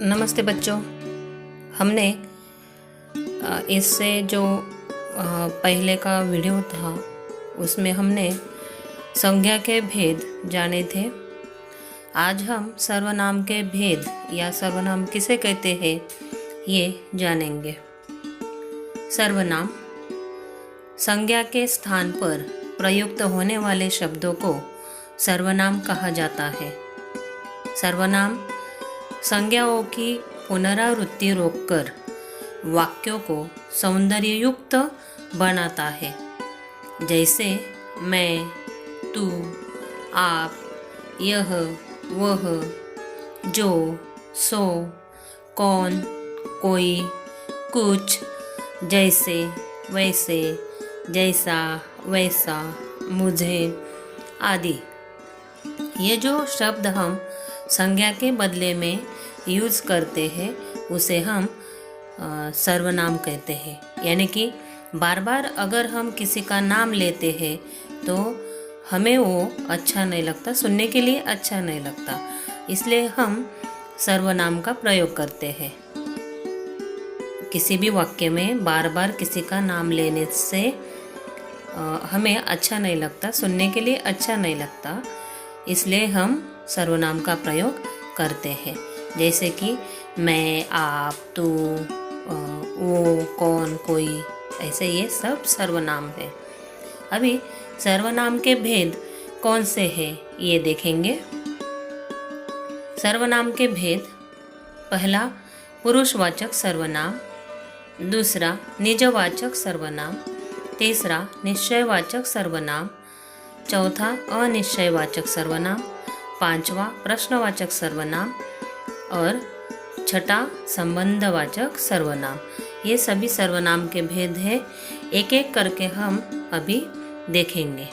नमस्ते बच्चों। हमने इससे जो पहले का वीडियो था उसमें हमने संज्ञा के भेद जाने थे। आज हम सर्वनाम के भेद या सर्वनाम किसे कहते हैं ये जानेंगे। सर्वनाम संज्ञा के स्थान पर प्रयुक्त होने वाले शब्दों को सर्वनाम कहा जाता है। सर्वनाम संज्ञाओं की पुनरावृत्ति रोककर वाक्यों को सौंदर्ययुक्त बनाता है, जैसे मैं, तू, आप, यह, वह, जो, सो, कौन, कोई, कुछ, जैसे, वैसे, जैसा, वैसा, मुझे आदि। ये जो शब्द हम संज्ञा के बदले में यूज़ करते हैं उसे हम सर्वनाम कहते हैं। यानी कि बार बार अगर हम किसी का नाम लेते हैं तो हमें वो अच्छा नहीं लगता, सुनने के लिए अच्छा नहीं लगता, इसलिए हम सर्वनाम का प्रयोग करते हैं। किसी भी वाक्य में बार बार किसी का नाम लेने से हमें अच्छा नहीं लगता, सुनने के लिए अच्छा नहीं लगता, इसलिए हम सर्वनाम का प्रयोग करते हैं। जैसे कि मैं, आप, तू, वो, कौन, कोई, ऐसे ये सब सर्वनाम है। अभी सर्वनाम के भेद कौन से हैं ये देखेंगे। सर्वनाम के भेद: पहला पुरुषवाचक सर्वनाम, दूसरा निजवाचक सर्वनाम, तीसरा निश्चयवाचक सर्वनाम, चौथा अनिश्चयवाचक सर्वनाम, पांचवा प्रश्नवाचक सर्वनाम और छठा संबंधवाचक सर्वनाम। ये सभी सर्वनाम के भेद हैं। एक एक करके हम अभी देखेंगे।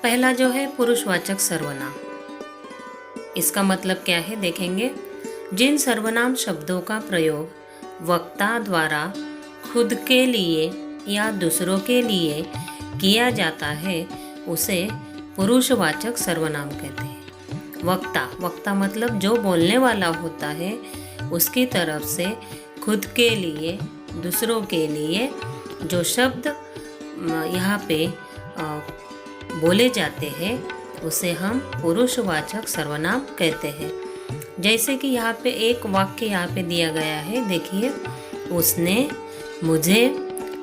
पहला जो है पुरुषवाचक सर्वनाम, इसका मतलब क्या है देखेंगे। जिन सर्वनाम शब्दों का प्रयोग वक्ता द्वारा खुद के लिए या दूसरों के लिए किया जाता है उसे पुरुषवाचक सर्वनाम कहते हैं। वक्ता मतलब जो बोलने वाला होता है उसकी तरफ से खुद के लिए, दूसरों के लिए जो शब्द यहाँ पे बोले जाते हैं उसे हम पुरुषवाचक सर्वनाम कहते हैं। जैसे कि यहाँ पे एक वाक्य यहाँ पे दिया गया है, देखिए, उसने मुझे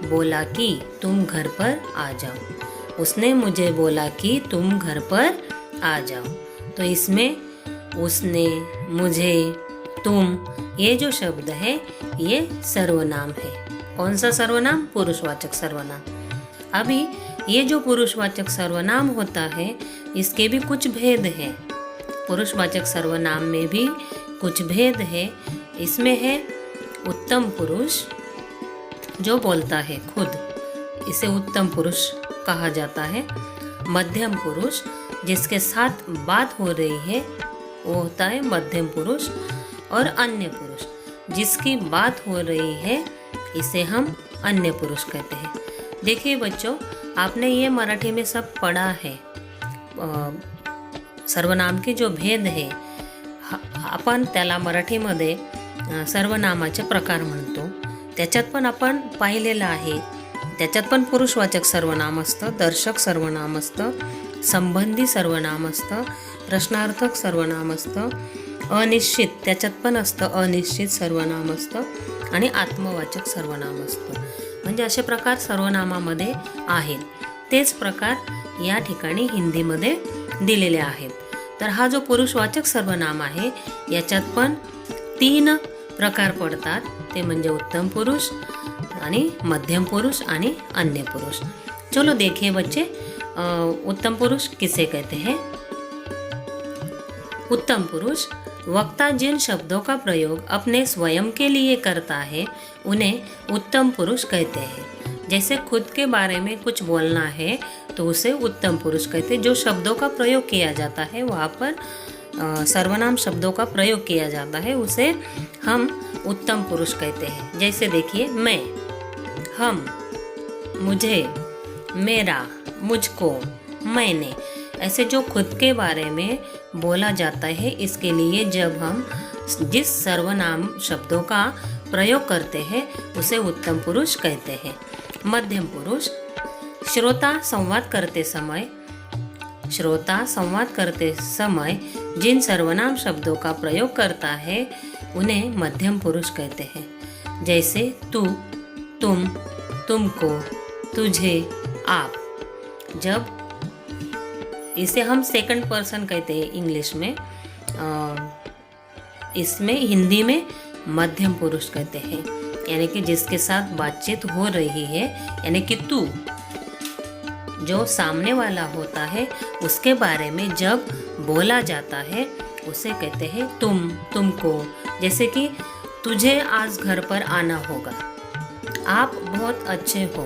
बोला कि तुम घर पर आ जाओ। उसने मुझे बोला कि तुम घर पर आ जाओ। तो इसमें उसने, मुझे, तुम, ये जो शब्द है ये सर्वनाम है। कौन सा सर्वनाम? पुरुषवाचक सर्वनाम। अभी ये जो पुरुषवाचक सर्वनाम होता है इसके भी कुछ भेद हैं। पुरुषवाचक सर्वनाम में भी कुछ भेद है। इसमें है उत्तम पुरुष जो बोलता है खुद, इसे उत्तम पुरुष कहा जाता है। मध्यम पुरुष जिसके साथ बात हो रही है वो होता है मध्यम पुरुष। और अन्य पुरुष जिसकी बात हो रही है इसे हम अन्य पुरुष कहते हैं। देखिए बच्चों, आपने ये मराठी में सब पढ़ा है। सर्वनाम के जो भेद है आपण त्याला मराठीमध्ये सर्वनामाचे प्रकार म्हणतो। त्याच्यात पण आपण पाहिलेलं आहे। त्याच्यात पण पुरुषवाचक सर्वनाम असतं, दर्शक सर्वनाम असतं, संबंधी सर्वनाम असतं, प्रश्नार्थक सर्वनाम असतं, अनिश्चित त्याच्यात पण असतं, अनिश्चित सर्वनाम असतं आणि आत्मवाचक सर्वनाम असतं। म्हणजे असे प्रकार सर्वनामामध्ये आहेत। तेच प्रकार या ठिकाणी हिंदीमध्ये दिलेले आहेत। तर हा जो पुरुषवाचक सर्वनाम आहे याच्यात पण 3 प्रकार पडतात, ते म्हणजे उत्तम पुरुष आणि मध्यम पुरुष आणि अन्य पुरुष। चलो देखिए बच्चे, उत्तम पुरुष किसे कहते हैं। उत्तम पुरुष वक्ता जिन शब्दों का प्रयोग अपने स्वयं के लिए करता है उन्हें उत्तम पुरुष कहते हैं। जैसे खुद के बारे में कुछ बोलना है तो उसे उत्तम पुरुष कहते हैं। जो शब्दों का प्रयोग किया जाता है वहाँ पर सर्वनाम शब्दों का प्रयोग किया जाता है उसे हम उत्तम पुरुष कहते हैं। जैसे देखिए, मैं, हम, मुझे, मेरा, मुझको, मैंने, ऐसे जो खुद के बारे में बोला जाता है। इसके लिए जब हम जिस सर्वनाम शब्दों का प्रयोग करते हैं उसे उत्तम पुरुष कहते हैं। मध्यम पुरुष, श्रोता संवाद करते समय जिन सर्वनाम शब्दों का प्रयोग करता है उन्हें मध्यम पुरुष कहते हैं। जैसे तू, तुम, तुमको, तुझे, आप। जब इसे हम सेकंड पर्सन कहते हैं इंग्लिश में, इसमें हिंदी में मध्यम पुरुष कहते हैं। यानी कि जिसके साथ बातचीत हो रही है, यानी कि तू, जो सामने वाला होता है उसके बारे में जब बोला जाता है उसे कहते हैं तुम, तुमको। जैसे कि तुझे आज घर पर आना होगा, आप बहुत अच्छे हो।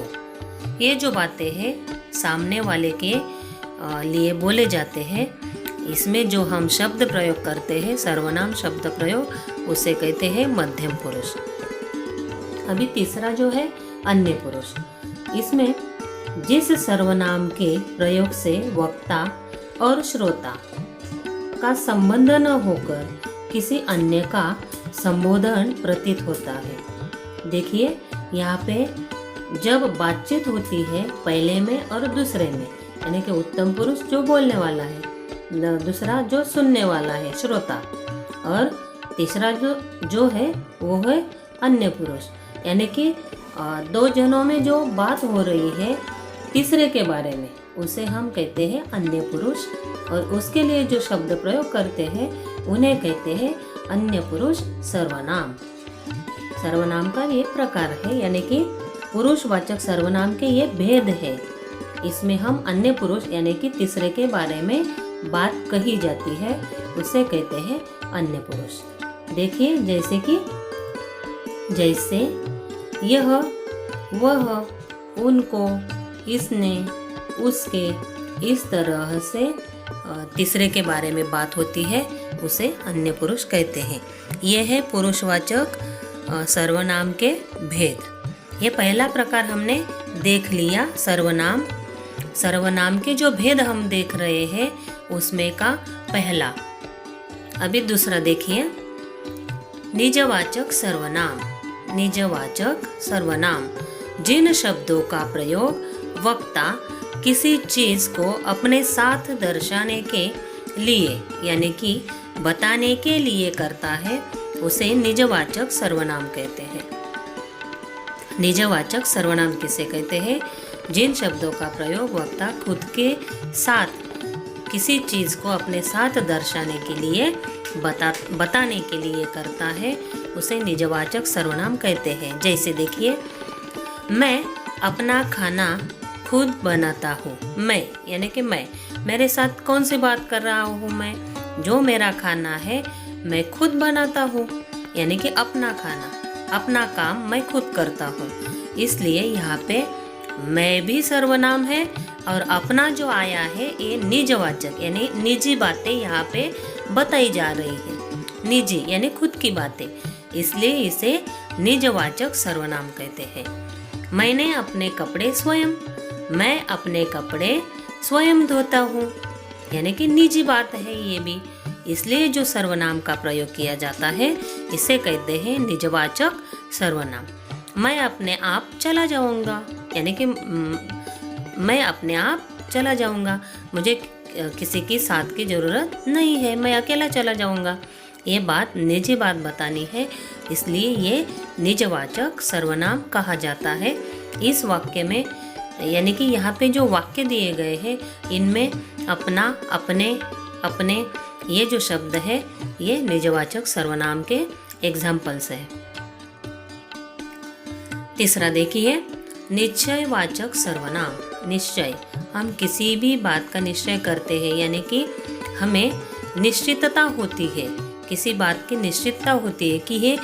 ये जो बातें हैं सामने वाले के लिए बोले जाते हैं। इसमें जो हम शब्द प्रयोग करते हैं, सर्वनाम शब्द प्रयोग, उसे कहते हैं मध्यम पुरुष। अभी तीसरा जो है अन्य पुरुष। इसमें जिस सर्वनाम के प्रयोग से वक्ता और श्रोता का संबंध न होकर किसी अन्य का संबोधन प्रतीत होता है। देखिए यहाँ पे जब बातचीत होती है पहले में और दूसरे में, यानी कि उत्तम पुरुष जो बोलने वाला है, दूसरा जो सुनने वाला है श्रोता, और तीसरा जो है वो है अन्य पुरुष। यानी कि दो जनों में जो बात हो रही है तीसरे के बारे में, उसे हम कहते हैं अन्य पुरुष। और उसके लिए जो शब्द प्रयोग करते हैं उन्हें कहते हैं अन्य पुरुष सर्वनाम। सर्वनाम का ये प्रकार है, यानी कि पुरुषवाचक सर्वनाम के ये भेद है। इसमें हम अन्य पुरुष यानी कि तीसरे के बारे में बात कही जाती है, उसे कहते हैं अन्य पुरुष। देखिए जैसे यह, वह, उनको, इसने, उसके, इस तरह से तीसरे के बारे में बात होती है, उसे अन्य पुरुष कहते हैं। यह है पुरुषवाचक सर्वनाम के भेद। ये पहला प्रकार हमने देख लिया, सर्वनाम के जो भेद हम देख रहे हैं उसमें का पहला। अभी दूसरा देखिए, निजवाचक सर्वनाम जिन शब्दों का प्रयोग वक्ता किसी चीज को अपने साथ दर्शाने के लिए यानी कि बताने के लिए करता है, उसे निजवाचक सर्वनाम कहते हैं। निजवाचक सर्वनाम किसे कहते हैं? जिन शब्दों का प्रयोग वक्ता खुद के साथ किसी चीज को अपने साथ दर्शाने के लिए बताने के लिए करता है, उसे निजवाचक सर्वनाम कहते हैं। जैसे देखिए, मैं अपना खाना खुद बनाता हूँ। मैं यानी कि मैं, मेरे साथ कौन सी बात कर रहा हूँ? मैं, जो मेरा खाना है मैं खुद बनाता हूँ, यानी कि अपना खाना, अपना काम मैं खुद करता हूँ। इसलिए यहाँ पे मैं भी सर्वनाम है और अपना जो आया है ये निजवाचक यानी निजी बातें यहाँ पे बताई जा रही है। निजी यानी खुद की बातें, इसलिए इसे निजवाचक सर्वनाम कहते हैं। मैंने अपने कपड़े स्वयं, मैं अपने कपड़े स्वयं धोता हूँ, यानी कि निजी बात है ये भी, इसलिए जो सर्वनाम का प्रयोग किया जाता है इसे कहते हैं निजवाचक सर्वनाम। मैं अपने आप चला जाऊंगा, यानी कि मैं अपने आप चला जाऊंगा, मुझे किसी की साथ की ज़रूरत नहीं है, मैं अकेला चला जाऊंगा। ये बात निजी बात बतानी है, इसलिए ये निजवाचक सर्वनाम कहा जाता है। इस वाक्य में यानी कि यहाँ पे जो वाक्य दिए गए हैं इनमें अपना, अपने, अपने ये जो शब्द है ये निजवाचक सर्वनाम के एग्जाम्पल्स है। तीसरा देखिए, निश्चयवाचक सर्वनाम। निश्चय, हम किसी भी बात का निश्चय करते हैं, यानी कि हमें निश्चितता होती है, किसी बात की निश्चितता होती है कि ये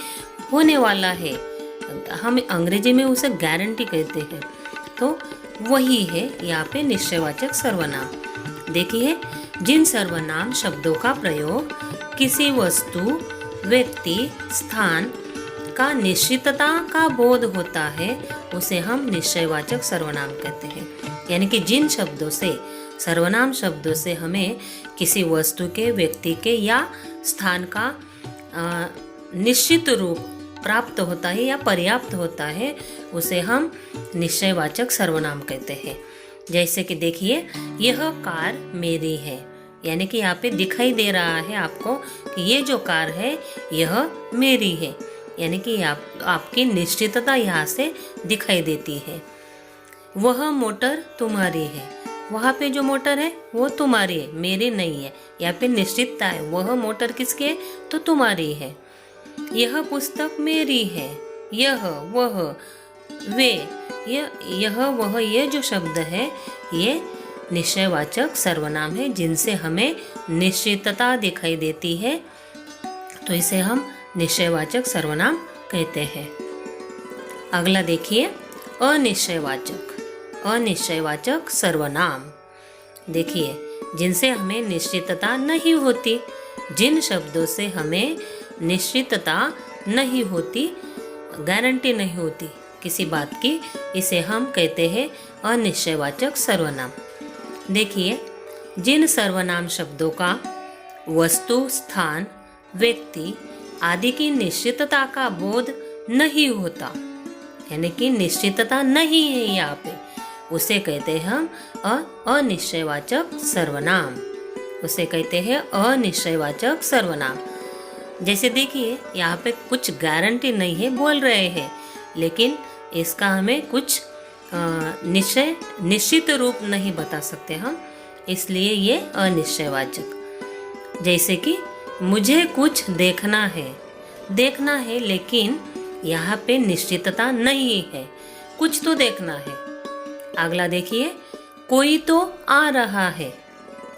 होने वाला है। हम अंग्रेजी में उसे गारंटी कहते हैं, तो वही है यहाँ पे निश्चयवाचक सर्वनाम। देखिए, जिन सर्वनाम शब्दों का प्रयोग किसी वस्तु, व्यक्ति, स्थान का निश्चितता का बोध होता है उसे हम निश्चयवाचक सर्वनाम कहते हैं। यानी कि जिन शब्दों से, सर्वनाम शब्दों से हमें किसी वस्तु के, व्यक्ति के या स्थान का निश्चित रूप प्राप्त होता है या पर्याप्त होता है, उसे हम निश्चयवाचक सर्वनाम कहते हैं। जैसे कि देखिए, यह कार मेरी है, यानी कि यहाँ पे दिखाई दे रहा है आपको कि ये जो कार है यह मेरी है, यानी कि आपकी निश्चितता यहाँ से दिखाई देती है। वह मोटर तुम्हारी है, वहाँ पे जो मोटर है वो तुम्हारी है, मेरी नहीं है। यहाँ पे निश्चितता है, वह मोटर किसकी है तो तुम्हारी है। यह पुस्तक मेरी है, यह वह वे, यह वह, ये जो शब्द है ये निश्चयवाचक सर्वनाम है जिनसे हमें निश्चितता दिखाई देती है, तो इसे हम निश्चयवाचक सर्वनाम कहते हैं। अगला देखिए, अनिश्चयवाचक। अनिश्चयवाचक सर्वनाम, देखिए, जिनसे हमें निश्चितता नहीं होती, जिन शब्दों से हमें निश्चितता नहीं होती, गारंटी नहीं होती किसी बात की, इसे हम कहते हैं अनिश्चयवाचक सर्वनाम। देखिए, जिन सर्वनाम शब्दों का वस्तु, स्थान, व्यक्ति आदि की निश्चितता का बोध नहीं होता, यानी कि निश्चितता नहीं है यहाँ पे, उसे कहते हैं हम अनिश्चयवाचक सर्वनाम। उसे कहते हैं अनिश्चयवाचक सर्वनाम। जैसे देखिए, यहाँ पे कुछ गारंटी नहीं है बोल रहे हैं, लेकिन इसका हमें कुछ निश्चित रूप नहीं बता सकते हम, इसलिए ये अनिश्चयवाचक। जैसे कि मुझे कुछ देखना है लेकिन यहाँ पे निश्चितता नहीं है, कुछ तो देखना है। अगला देखिए, कोई तो आ रहा है,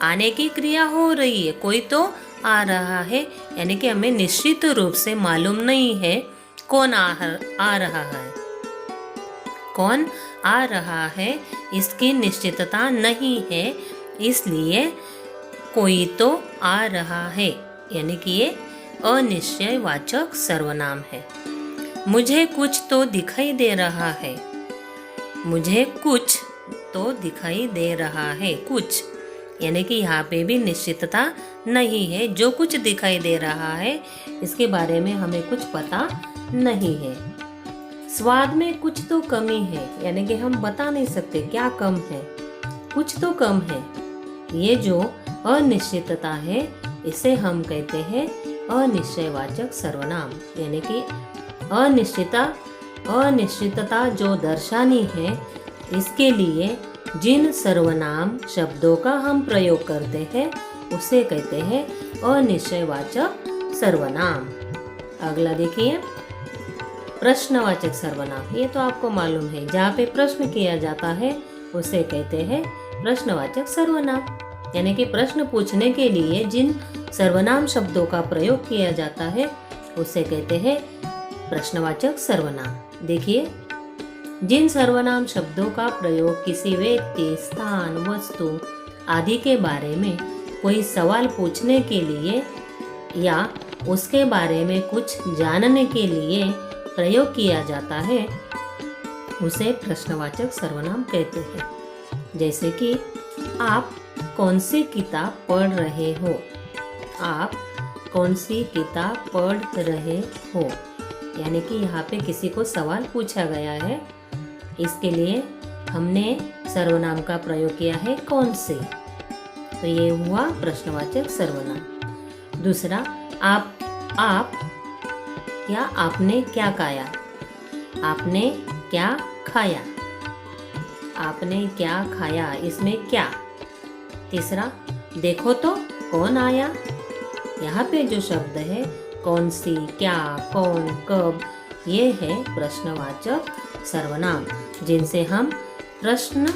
आने की क्रिया हो रही है, कोई तो आ रहा है, यानी कि हमें निश्चित रूप से मालूम नहीं है कौन आ रहा है, कौन आ रहा है, इसकी निश्चितता नहीं है, इसलिए कोई तो आ रहा है, यानी कि ये अनिश्चयवाचक सर्वनाम है। मुझे कुछ तो दिखाई दे रहा है, मुझे कुछ तो दिखाई दे रहा है, कुछ, यानी कि यहाँ पे भी निश्चितता नहीं है, जो कुछ दिखाई दे रहा है इसके बारे में हमें कुछ पता नहीं है। स्वाद में कुछ तो कमी है, यानी कि हम बता नहीं सकते क्या कम है, कुछ तो कम है। ये जो अनिश्चितता है इसे हम कहते हैं अनिश्चयवाचक सर्वनाम, यानी कि अनिश्चितता जो दर्शानी है, इसके लिए जिन सर्वनाम शब्दों का हम प्रयोग करते हैं उसे कहते हैं अनिश्चयवाचक सर्वनाम। अगला देखिए, प्रश्नवाचक सर्वनाम। ये तो आपको मालूम है, जहाँ पे प्रश्न किया जाता है उसे कहते हैं प्रश्नवाचक सर्वनाम, यानी कि प्रश्न पूछने के लिए जिन सर्वनाम शब्दों का प्रयोग किया जाता है उसे कहते हैं प्रश्नवाचक सर्वनाम। देखिए, जिन सर्वनाम शब्दों का प्रयोग किसी व्यक्ति, स्थान, वस्तु आदि के बारे में कोई सवाल पूछने के लिए या उसके बारे में कुछ जानने के लिए प्रयोग किया जाता है उसे प्रश्नवाचक सर्वनाम कहते हैं। जैसे कि आप कौन सी किताब पढ़ रहे हो, आप कौन सी किताब पढ़ रहे हो, यानी कि यहाँ पे किसी को सवाल पूछा गया है, इसके लिए हमने सर्वनाम का प्रयोग किया है कौन से, तो ये हुआ प्रश्नवाचक सर्वनाम। दूसरा, आप या आपने क्या खाया, आपने क्या खाया, आपने क्या खाया, इसमें क्या। तीसरा, देखो तो कौन आया, यहाँ पे जो शब्द है कौन सी, क्या, कौन, कब, ये है प्रश्नवाचक सर्वनाम जिनसे हम प्रश्न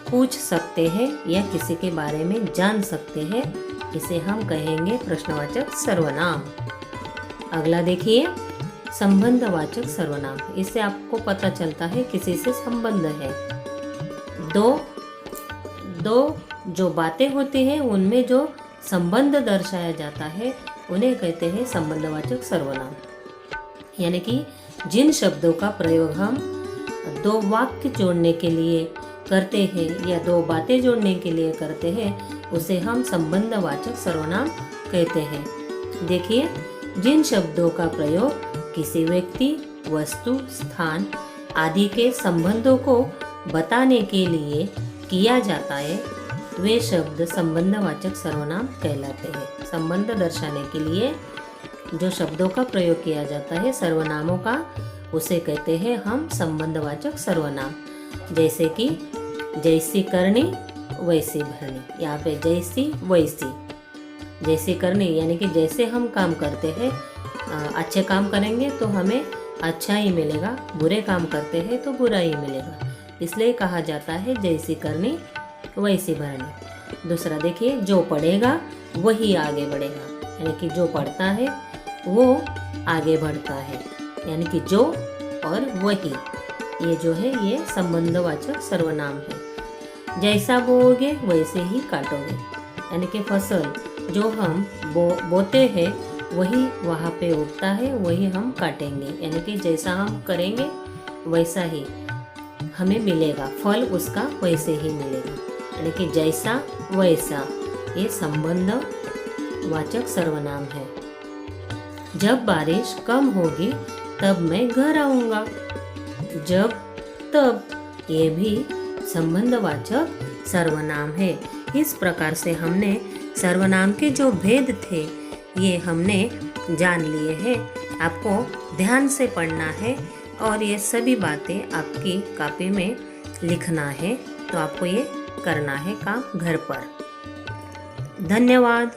पूछ सकते हैं या किसी के बारे में जान सकते हैं, इसे हम कहेंगे प्रश्नवाचक सर्वनाम। अगला देखिए, संबंधवाचक सर्वनाम। इससे आपको पता चलता है किसी से संबंध है। दो जो बातें होती हैं उनमें जो संबंध दर्शाया जाता है उन्हें कहते हैं संबंधवाचक सर्वनाम, यानी कि जिन शब्दों का प्रयोग हम दो वाक्य जोड़ने के लिए करते हैं या दो बातें जोड़ने के लिए करते हैं उसे हम संबंधवाचक सर्वनाम कहते हैं। देखिए, जिन शब्दों का प्रयोग किसी व्यक्ति, वस्तु, स्थान आदि के संबंधों को बताने के लिए किया जाता है वे शब्द संबंधवाचक सर्वनाम कहलाते हैं। संबंध दर्शाने के लिए जो शब्दों का प्रयोग किया जाता है सर्वनामों का, उसे कहते हैं हम संबंधवाचक सर्वनाम। जैसे कि जैसी करनी वैसी भरनी, यहाँ पे जैसी वैसी। जैसी करनी यानी कि जैसे हम काम करते हैं, अच्छे काम करेंगे तो हमें अच्छा ही मिलेगा, बुरे काम करते हैं तो बुरा ही मिलेगा, इसलिए कहा जाता है जैसी करनी वैसी भरनी। दूसरा देखिए, जो पढ़ेगा वही आगे बढ़ेगा, यानी कि जो पढ़ता है वो आगे बढ़ता है, यानी कि जो और वही, ये जो है ये संबंधवाचक सर्वनाम है। जैसा बोओगे वैसे ही काटोगे, यानी कि फसल जो हम बोते हैं वही वहाँ पे उगता है, वही हम काटेंगे, यानी कि जैसा हम करेंगे वैसा ही हमें मिलेगा, फल उसका वैसे ही मिलेगा, यानी कि जैसा वैसा, ये संबंधवाचक सर्वनाम है। जब बारिश कम होगी तब मैं घर आऊँगा, जब तब, ये भी संबंधवाचक सर्वनाम है। इस प्रकार से हमने सर्वनाम के जो भेद थे ये हमने जान लिए हैं। आपको ध्यान से पढ़ना है और ये सभी बातें आपकी कॉपी में लिखना है, तो आपको ये करना है काम घर पर। धन्यवाद।